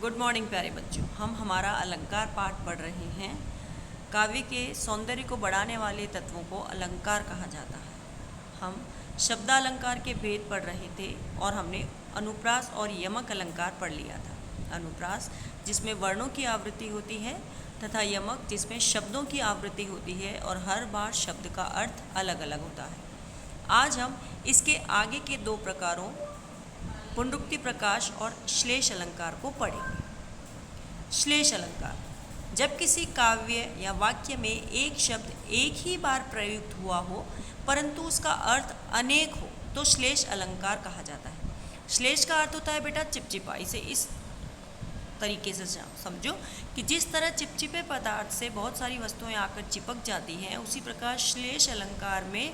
Good morning प्यारे बच्चों। हम हमारा अलंकार पाठ पढ़ रहे हैं। काव्य के सौंदर्य को बढ़ाने वाले तत्वों को अलंकार कहा जाता है। हम शब्दालंकार के भेद पढ़ रहे थे और हमने अनुप्रास और यमक अलंकार पढ़ लिया था। अनुप्रास जिसमें वर्णों की आवृत्ति होती है तथा यमक जिसमें शब्दों की आवृत्ति होती है और हर बार शब्द का अर्थ अलग अलग होता है। आज हम इसके आगे के दो प्रकारों पुनरुक्ति प्रकाश और श्लेष अलंकार को पढ़ेंगे। श्लेष अलंकार, जब किसी काव्य या वाक्य में एक शब्द एक ही बार प्रयुक्त हुआ हो परंतु उसका अर्थ अनेक हो तो श्लेष अलंकार कहा जाता है। श्लेष का अर्थ होता है बेटा चिपचिपा। इसे इस तरीके से समझो कि जिस तरह चिपचिपे पदार्थ से बहुत सारी वस्तुएं आकर चिपक जाती हैं, उसी प्रकार श्लेष अलंकार में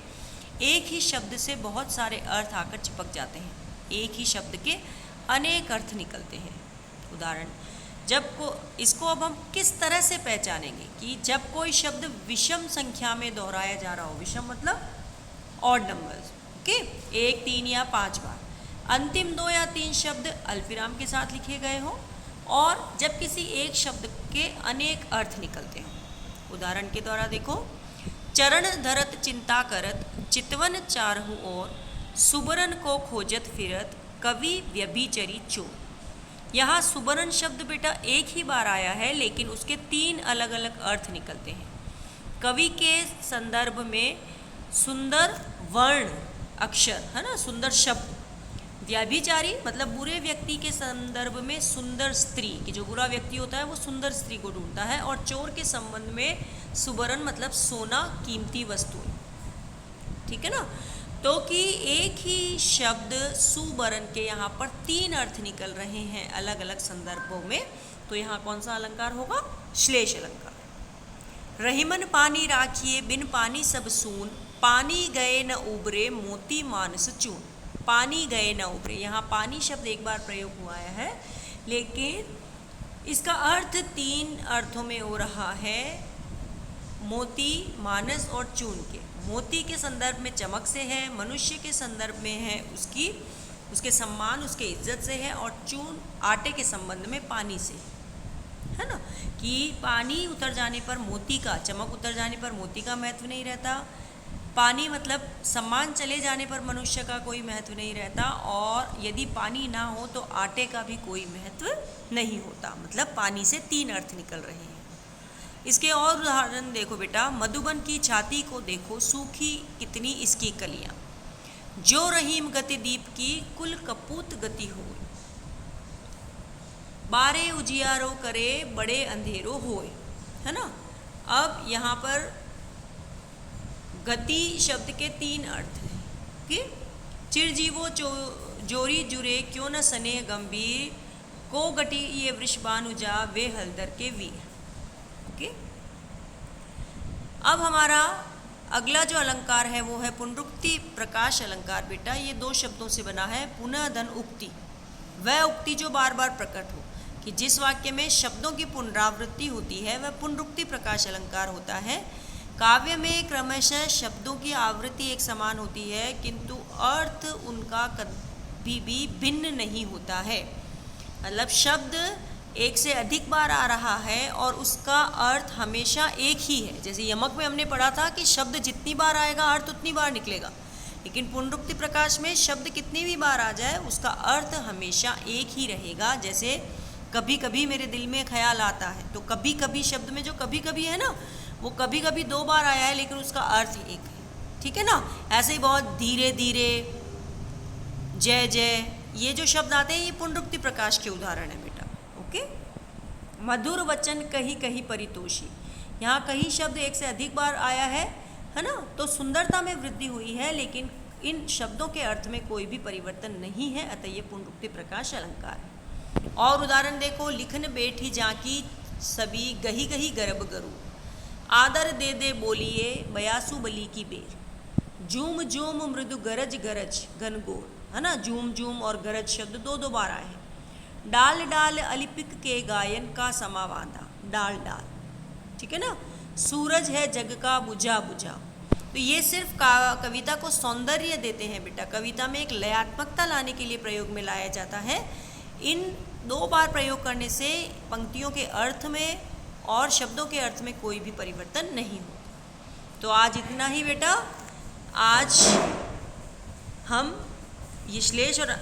एक ही शब्द से बहुत सारे अर्थ आकर चिपक जाते हैं। एक ही शब्द के अनेक अर्थ निकलते हैं। उदाहरण, इसको अब हम किस तरह से पहचानेंगे कि जब कोई शब्द विषम संख्या में दोहराया जा रहा हो। विषम मतलब ऑड नंबर्स, ओके, 1, 3 या 5 बार, अंतिम 2 या 3 शब्द अल्पविराम के साथ लिखे गए हों और जब किसी एक शब्द के अनेक अर्थ निकलते हों। उदाहरण के द्वारा देखो, चरण धरत चिंता करत चितवन चारहु और सुबरन को खोजत फिरत कवि व्यभिचरी चोर। यहाँ सुबरन शब्द बेटा एक ही बार आया है लेकिन उसके 3 अलग अलग अर्थ निकलते हैं। कवि के संदर्भ में सुंदर वर्ण अक्षर है ना, सुंदर शब्द। व्यभिचारी मतलब बुरे व्यक्ति के संदर्भ में सुंदर स्त्री, कि जो बुरा व्यक्ति होता है वो सुंदर स्त्री को ढूंढता है। और चोर के संबंध में सुबरन मतलब सोना, कीमती वस्तुएं। ठीक है ना। तो कि एक ही शब्द सुबरन के यहाँ पर 3 अर्थ निकल रहे हैं अलग अलग संदर्भों में, तो यहाँ कौन सा अलंकार होगा? श्लेष अलंकार। रहीमन पानी राखिए बिन पानी सब सून, पानी गए न उबरे मोती मानस चून। पानी गए न उबरे, यहाँ पानी शब्द एक बार प्रयोग हुआ है लेकिन इसका अर्थ 3 अर्थों में हो रहा है, मोती, मानस और चून के। मोती के संदर्भ में चमक से है, मनुष्य के संदर्भ में है उसके सम्मान, उसके इज्जत से है, और चून आटे के संबंध में पानी से है ना, कि पानी उतर जाने पर मोती का, चमक उतर जाने पर मोती का महत्व नहीं रहता। पानी मतलब सम्मान चले जाने पर मनुष्य का कोई महत्व नहीं रहता, और यदि पानी ना हो तो आटे का भी कोई महत्व नहीं होता। मतलब पानी से 3 अर्थ निकल रहे हैं। इसके और उदाहरण देखो बेटा, मधुबन की छाती को देखो सूखी कितनी इसकी कलियां, जो रहीम गति दीप की कुल कपूत गति हो, बारे उजियारो करे बड़े अंधेरो होए, है ना। अब यहाँ पर गति शब्द के 3 अर्थ हैं कि चिरजीवो जोरी जुरे क्यों न सने गंभीर, को गटी ये वृषभानुजा वे हलदर के वीर। ओके। अब हमारा अगला जो अलंकार है वो है पुनरुक्ति प्रकाश अलंकार। बेटा ये 2 शब्दों से बना है। पुनः धन उक्ति, वह उक्ति जो बार बार प्रकट हो, कि जिस वाक्य में शब्दों की पुनरावृत्ति होती है वह पुनरुक्ति प्रकाश अलंकार होता है। काव्य में क्रमशः शब्दों की आवृत्ति एक समान होती है किंतु अर्थ उनका कभी भी भिन्न नहीं होता है। मतलब शब्द एक से अधिक बार आ रहा है और उसका अर्थ हमेशा एक ही है। जैसे यमक में हमने पढ़ा था कि शब्द जितनी बार आएगा अर्थ उतनी बार निकलेगा, लेकिन पुनरुक्ति प्रकाश में शब्द कितनी भी बार आ जाए उसका अर्थ हमेशा एक ही रहेगा। जैसे कभी कभी मेरे दिल में ख्याल आता है, तो कभी कभी शब्द में जो कभी कभी है ना, वो कभी कभी 2 बार आया है लेकिन उसका अर्थ एक है। ठीक है ना। ऐसे ही बहुत धीरे धीरे, जय जय, ये जो शब्द आते हैं ये पुनरुक्ति प्रकाश के उदाहरण है बेटा। ओके। मधुर वचन कहीं कहीं परितोषी, यहाँ कहीं शब्द एक से अधिक बार आया है ना, तो सुंदरता में वृद्धि हुई है लेकिन इन शब्दों के अर्थ में कोई भी परिवर्तन नहीं है, अतः ये पुनरुक्ति प्रकाश अलंकार है। और उदाहरण देखो, लिखन बैठी जाकी सभी गही गही गर्भ गरु, आदर दे दे बोलिए बयासु बली की बेर, जूम जूम मृदु गरज गरज घनघोर, है ना। जूम जूम और गरज शब्द 2 बार आए हैं। डाल डाल अलिपिक के गायन का समा बांधा, डाल डाल, ठीक है ना। सूरज है जग का बुझा बुझा, तो ये सिर्फ कविता को सौंदर्य देते हैं बेटा। कविता में एक लयात्मकता लाने के लिए प्रयोग में लाया जाता है। इन 2 बार प्रयोग करने से पंक्तियों के अर्थ में और शब्दों के अर्थ में कोई भी परिवर्तन नहीं होता। तो आज इतना ही बेटा। आज हम ये श्लेष और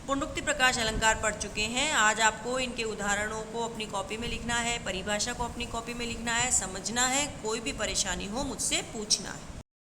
पुनरुक्ति प्रकाश अलंकार पढ़ चुके हैं। आज आपको इनके उदाहरणों को अपनी कॉपी में लिखना है, परिभाषा को अपनी कॉपी में लिखना है, समझना है। कोई भी परेशानी हो मुझसे पूछना है।